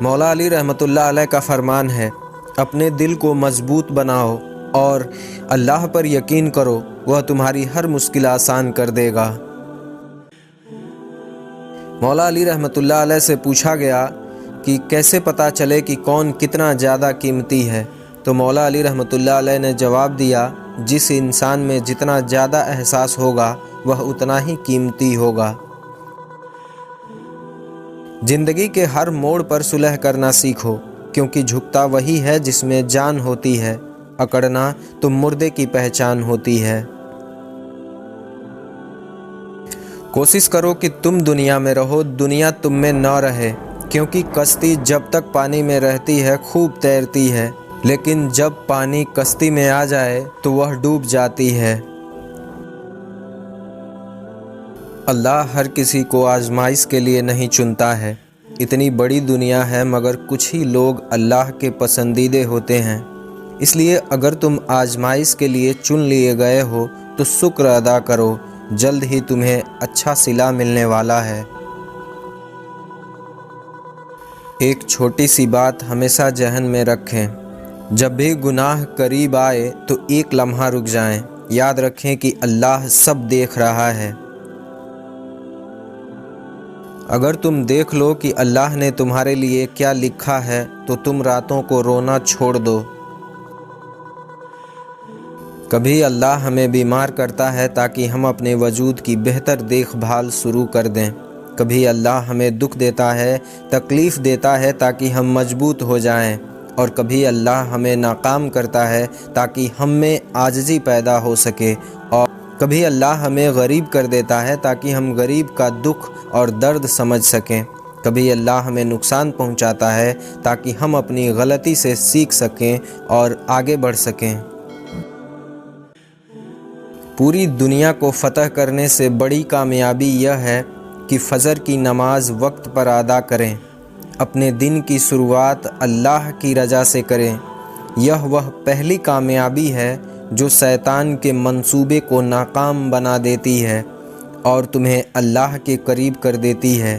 مولا علی رحمتullah علیہ کا فرمان ہے، اپنے دل کو مضبوط بناؤ اور اللہ پر یقین کرو، وہ تمہاری ہر مشکل آسان کر دے گا۔ مولا علی رحمتullah علیہ سے پوچھا گیا کہ کیسے پتہ چلے کہ کون کتنا زیادہ قیمتی ہے، تو مولا علی رحمتullah علیہ نے جواب دیا، جس انسان میں جتنا زیادہ احساس ہوگا وہ اتنا ہی قیمتی ہوگا۔ زندگی کے ہر موڑ پر صلح کرنا سیکھو، کیونکہ جھکتا وہی ہے جس میں جان ہوتی ہے، اکڑنا تو مردے کی پہچان ہوتی ہے۔ کوشش کرو کہ تم دنیا میں رہو، دنیا تم میں نہ رہے، کیونکہ کشتی جب تک پانی میں رہتی ہے خوب تیرتی ہے، لیکن جب پانی کشتی میں آ جائے تو وہ ڈوب جاتی ہے۔ اللہ ہر کسی کو آزمائش کے لیے نہیں چنتا ہے۔ اتنی بڑی دنیا ہے مگر کچھ ہی لوگ اللہ کے پسندیدے ہوتے ہیں، اس لیے اگر تم آزمائش کے لیے چن لیے گئے ہو تو شکر ادا کرو، جلد ہی تمہیں اچھا صلہ ملنے والا ہے۔ ایک چھوٹی سی بات ہمیشہ ذہن میں رکھیں، جب بھی گناہ قریب آئے تو ایک لمحہ رک جائیں، یاد رکھیں کہ اللہ سب دیکھ رہا ہے۔ اگر تم دیکھ لو کہ اللہ نے تمہارے لیے کیا لکھا ہے تو تم راتوں کو رونا چھوڑ دو۔ کبھی اللہ ہمیں بیمار کرتا ہے تاکہ ہم اپنے وجود کی بہتر دیکھ بھال شروع کر دیں۔ کبھی اللہ ہمیں دکھ دیتا ہے، تکلیف دیتا ہے تاکہ ہم مضبوط ہو جائیں، اور کبھی اللہ ہمیں ناکام کرتا ہے تاکہ ہم میں عاجزی پیدا ہو سکے، اور کبھی اللہ ہمیں غریب کر دیتا ہے تاکہ ہم غریب کا دکھ اور درد سمجھ سکیں۔ کبھی اللہ ہمیں نقصان پہنچاتا ہے تاکہ ہم اپنی غلطی سے سیکھ سکیں اور آگے بڑھ سکیں۔ پوری دنیا کو فتح کرنے سے بڑی کامیابی یہ ہے کہ فجر کی نماز وقت پر ادا کریں، اپنے دن کی شروعات اللہ کی رضا سے کریں۔ یہ وہ پہلی کامیابی ہے جو شیطان کے منصوبے کو ناکام بنا دیتی ہے اور تمہیں اللہ کے قریب کر دیتی ہے۔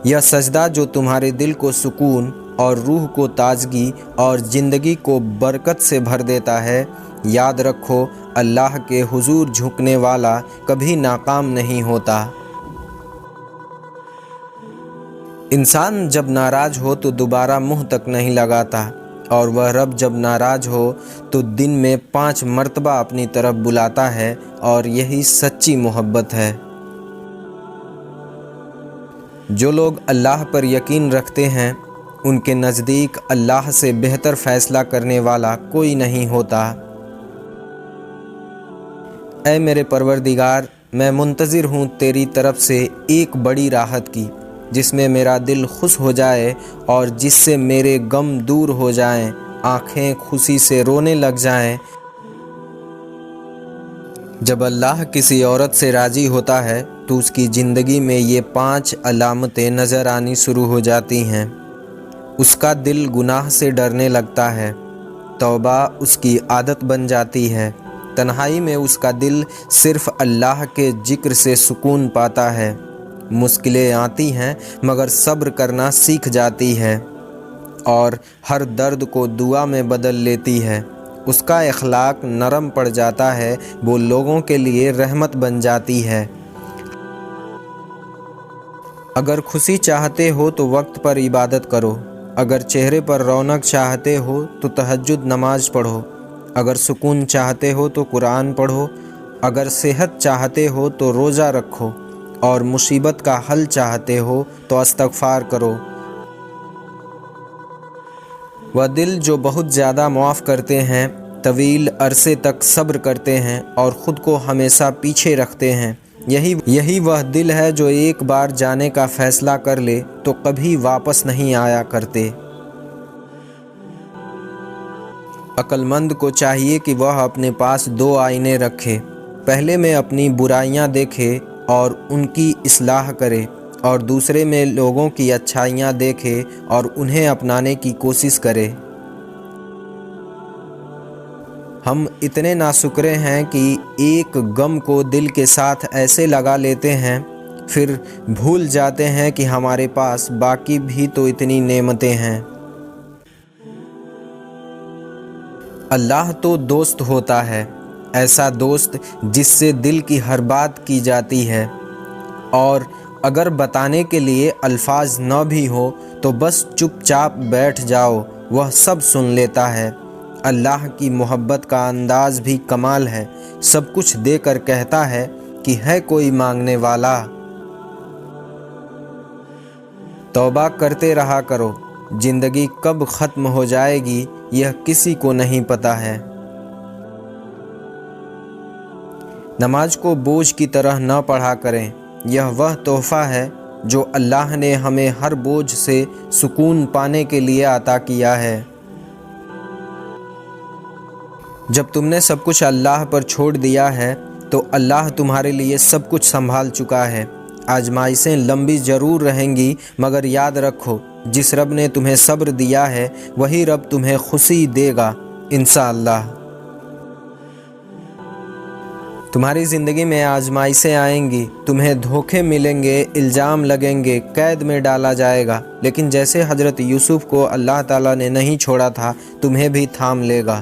یہ سجدہ جو تمہارے دل کو سکون اور روح کو تازگی اور زندگی کو برکت سے بھر دیتا ہے، یاد رکھو اللہ کے حضور جھکنے والا کبھی ناکام نہیں ہوتا۔ انسان جب ناراض ہو تو دوبارہ منہ تک نہیں لگاتا، اور وہ رب جب ناراض ہو تو دن میں 5 مرتبہ اپنی طرف بلاتا ہے، اور یہی سچی محبت ہے۔ جو لوگ اللہ پر یقین رکھتے ہیں ان کے نزدیک اللہ سے بہتر فیصلہ کرنے والا کوئی نہیں ہوتا۔ اے میرے پروردگار، میں منتظر ہوں تیری طرف سے ایک بڑی راحت کی، جس میں میرا دل خوش ہو جائے اور جس سے میرے غم دور ہو جائیں، آنکھیں خوشی سے رونے لگ جائیں۔ جب اللہ کسی عورت سے راضی ہوتا ہے تو اس کی زندگی میں یہ 5 علامتیں نظر آنی شروع ہو جاتی ہیں۔ اس کا دل گناہ سے ڈرنے لگتا ہے، توبہ اس کی عادت بن جاتی ہے، تنہائی میں اس کا دل صرف اللہ کے ذکر سے سکون پاتا ہے، مشکلیں آتی ہیں مگر صبر کرنا سیکھ جاتی ہے، اور ہر درد کو دعا میں بدل لیتی ہے۔ اس کا اخلاق نرم پڑ جاتا ہے، وہ لوگوں کے لیے رحمت بن جاتی ہے۔ اگر خوشی چاہتے ہو تو وقت پر عبادت کرو، اگر چہرے پر رونق چاہتے ہو تو تہجد نماز پڑھو، اگر سکون چاہتے ہو تو قرآن پڑھو، اگر صحت چاہتے ہو تو روزہ رکھو، اور مصیبت کا حل چاہتے ہو تو استغفار کرو۔ وہ دل جو بہت زیادہ معاف کرتے ہیں، طویل عرصے تک صبر کرتے ہیں اور خود کو ہمیشہ پیچھے رکھتے ہیں، یہی وہ دل ہے جو ایک بار جانے کا فیصلہ کر لے تو کبھی واپس نہیں آیا کرتے۔ عقل مند کو چاہیے کہ وہ اپنے پاس 2 آئینے رکھے، پہلے میں اپنی برائیاں دیکھے اور ان کی اصلاح کرے، اور دوسرے میں لوگوں کی اچھائیاں دیکھے اور انہیں اپنانے کی کوشش کرے۔ ہم اتنے ناشکرے ہیں کہ ایک غم کو دل کے ساتھ ایسے لگا لیتے ہیں، پھر بھول جاتے ہیں کہ ہمارے پاس باقی بھی تو اتنی نعمتیں ہیں۔ اللہ تو دوست ہوتا ہے، ایسا دوست جس سے دل کی ہر بات کی جاتی ہے، اور اگر بتانے کے لیے الفاظ نہ بھی ہو تو بس چپ چاپ بیٹھ جاؤ، وہ سب سن لیتا ہے۔ اللہ کی محبت کا انداز بھی کمال ہے، سب کچھ دے کر کہتا ہے کہ ہے کوئی مانگنے والا۔ توبہ کرتے رہا کرو، زندگی کب ختم ہو جائے گی یہ کسی کو نہیں پتہ ہے۔ نماز کو بوجھ کی طرح نہ پڑھا کریں، یہ وہ تحفہ ہے جو اللہ نے ہمیں ہر بوجھ سے سکون پانے کے لیے عطا کیا ہے۔ جب تم نے سب کچھ اللہ پر چھوڑ دیا ہے تو اللہ تمہارے لیے سب کچھ سنبھال چکا ہے۔ آزمائشیں لمبی ضرور رہیں گی، مگر یاد رکھو جس رب نے تمہیں صبر دیا ہے وہی رب تمہیں خوشی دے گا انشاءاللہ۔ تمہاری زندگی میں آزمائشیں آئیں گی، تمہیں دھوکے ملیں گے، الزام لگیں گے، قید میں ڈالا جائے گا، لیکن جیسے حضرت یوسف کو اللہ تعالیٰ نے نہیں چھوڑا تھا تمہیں بھی تھام لے گا۔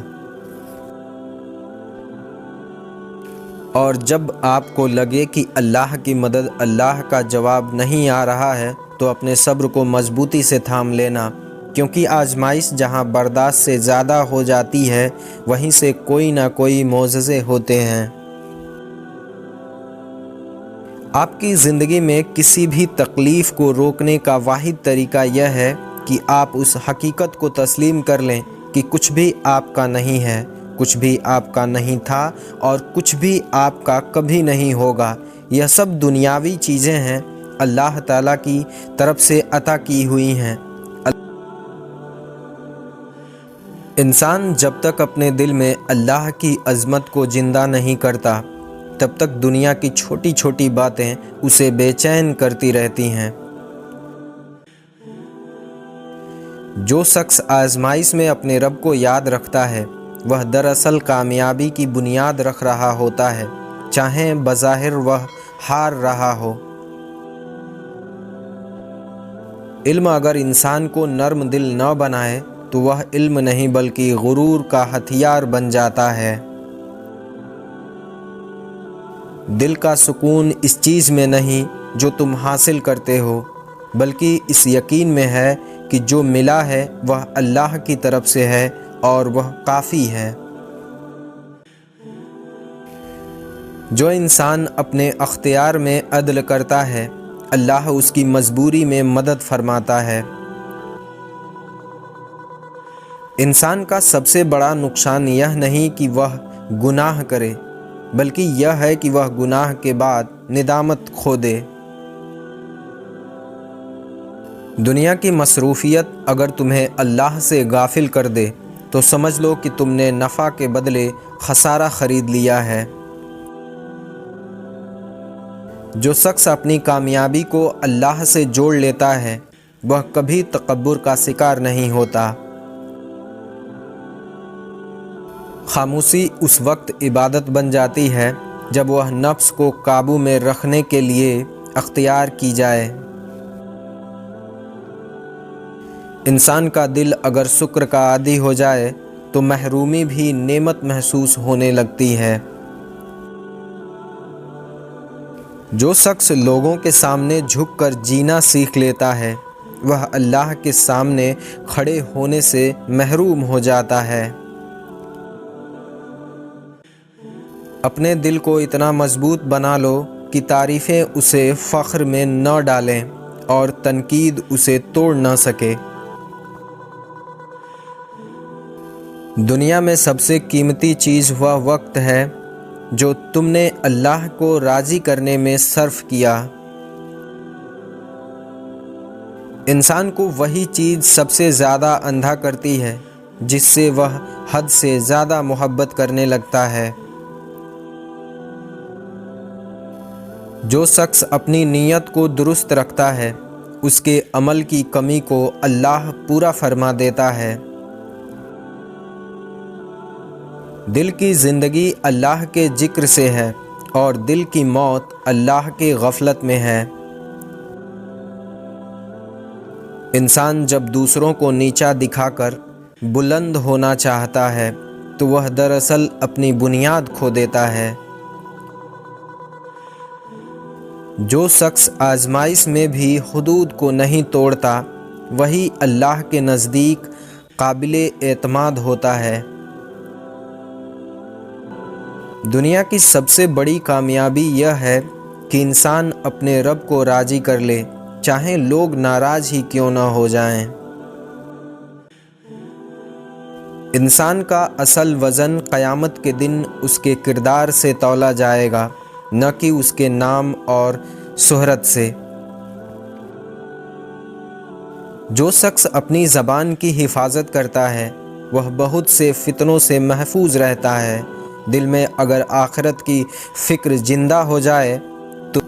اور جب آپ کو لگے کہ اللہ کی مدد، اللہ کا جواب نہیں آ رہا ہے تو اپنے صبر کو مضبوطی سے تھام لینا، کیونکہ آزمائش جہاں برداشت سے زیادہ ہو جاتی ہے وہیں سے کوئی نہ کوئی معجزے ہوتے ہیں۔ آپ کی زندگی میں کسی بھی تکلیف کو روکنے کا واحد طریقہ یہ ہے کہ آپ اس حقیقت کو تسلیم کر لیں کہ کچھ بھی آپ کا نہیں ہے، کچھ بھی آپ کا نہیں تھا، اور کچھ بھی آپ کا کبھی نہیں ہوگا۔ یہ سب دنیاوی چیزیں ہیں، اللہ تعالیٰ کی طرف سے عطا کی ہوئی ہیں۔ انسان جب تک اپنے دل میں اللہ کی عظمت کو زندہ نہیں کرتا تب تک دنیا کی چھوٹی چھوٹی باتیں اسے بے چین کرتی رہتی ہیں۔ جو شخص آزمائش میں اپنے رب کو یاد رکھتا ہے وہ دراصل کامیابی کی بنیاد رکھ رہا ہوتا ہے، چاہے بظاہر وہ ہار رہا ہو۔ علم اگر انسان کو نرم دل نہ بنائے تو وہ علم نہیں بلکہ غرور کا ہتھیار بن جاتا ہے۔ دل کا سکون اس چیز میں نہیں جو تم حاصل کرتے ہو، بلکہ اس یقین میں ہے کہ جو ملا ہے وہ اللہ کی طرف سے ہے اور وہ کافی ہے۔ جو انسان اپنے اختیار میں عدل کرتا ہے اللہ اس کی مجبوری میں مدد فرماتا ہے۔ انسان کا سب سے بڑا نقصان یہ نہیں کہ وہ گناہ کرے، بلکہ یہ ہے کہ وہ گناہ کے بعد ندامت کھو دے۔ دنیا کی مصروفیت اگر تمہیں اللہ سے غافل کر دے تو سمجھ لو کہ تم نے نفع کے بدلے خسارہ خرید لیا ہے۔ جو شخص اپنی کامیابی کو اللہ سے جوڑ لیتا ہے وہ کبھی تکبر کا شکار نہیں ہوتا۔ خاموشی اس وقت عبادت بن جاتی ہے جب وہ نفس کو قابو میں رکھنے کے لیے اختیار کی جائے۔ انسان کا دل اگر شکر کا عادی ہو جائے تو محرومی بھی نعمت محسوس ہونے لگتی ہے۔ جو شخص لوگوں کے سامنے جھک کر جینا سیکھ لیتا ہے وہ اللہ کے سامنے کھڑے ہونے سے محروم ہو جاتا ہے۔ اپنے دل کو اتنا مضبوط بنا لو کہ تعریفیں اسے فخر میں نہ ڈالیں اور تنقید اسے توڑ نہ سکے۔ دنیا میں سب سے قیمتی چیز وہ وقت ہے جو تم نے اللہ کو راضی کرنے میں صرف کیا۔ انسان کو وہی چیز سب سے زیادہ اندھا کرتی ہے جس سے وہ حد سے زیادہ محبت کرنے لگتا ہے۔ جو شخص اپنی نیت کو درست رکھتا ہے اس کے عمل کی کمی کو اللہ پورا فرما دیتا ہے۔ دل کی زندگی اللہ کے ذکر سے ہے اور دل کی موت اللہ کی غفلت میں ہے۔ انسان جب دوسروں کو نیچا دکھا کر بلند ہونا چاہتا ہے تو وہ دراصل اپنی بنیاد کھو دیتا ہے۔ جو شخص آزمائش میں بھی حدود کو نہیں توڑتا وہی اللہ کے نزدیک قابل اعتماد ہوتا ہے۔ دنیا کی سب سے بڑی کامیابی یہ ہے کہ انسان اپنے رب کو راضی کر لے، چاہے لوگ ناراض ہی کیوں نہ ہو جائیں۔ انسان کا اصل وزن قیامت کے دن اس کے کردار سے تولا جائے گا، نہ کہ اس کے نام اور شہرت سے۔ جو شخص اپنی زبان کی حفاظت کرتا ہے وہ بہت سے فتنوں سے محفوظ رہتا ہے۔ دل میں اگر آخرت کی فکر زندہ ہو جائے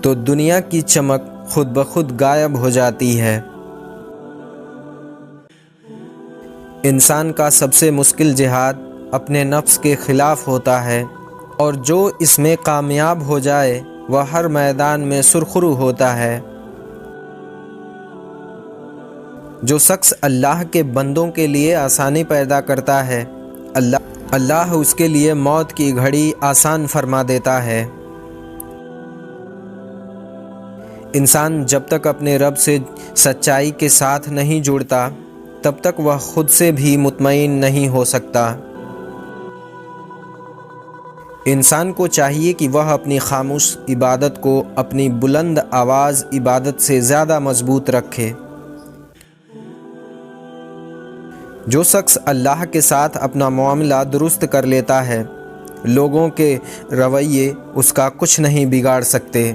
تو دنیا کی چمک خود بخود غائب ہو جاتی ہے۔ انسان کا سب سے مشکل جہاد اپنے نفس کے خلاف ہوتا ہے، اور جو اس میں کامیاب ہو جائے وہ ہر میدان میں سرخرو ہوتا ہے۔ جو شخص اللہ کے بندوں کے لیے آسانی پیدا کرتا ہے اللہ اس کے لیے موت کی گھڑی آسان فرما دیتا ہے۔ انسان جب تک اپنے رب سے سچائی کے ساتھ نہیں جڑتا تب تک وہ خود سے بھی مطمئن نہیں ہو سکتا۔ انسان کو چاہیے کہ وہ اپنی خاموش عبادت کو اپنی بلند آواز عبادت سے زیادہ مضبوط رکھے۔ جو شخص اللہ کے ساتھ اپنا معاملہ درست کر لیتا ہے لوگوں کے رویے اس کا کچھ نہیں بگاڑ سکتے۔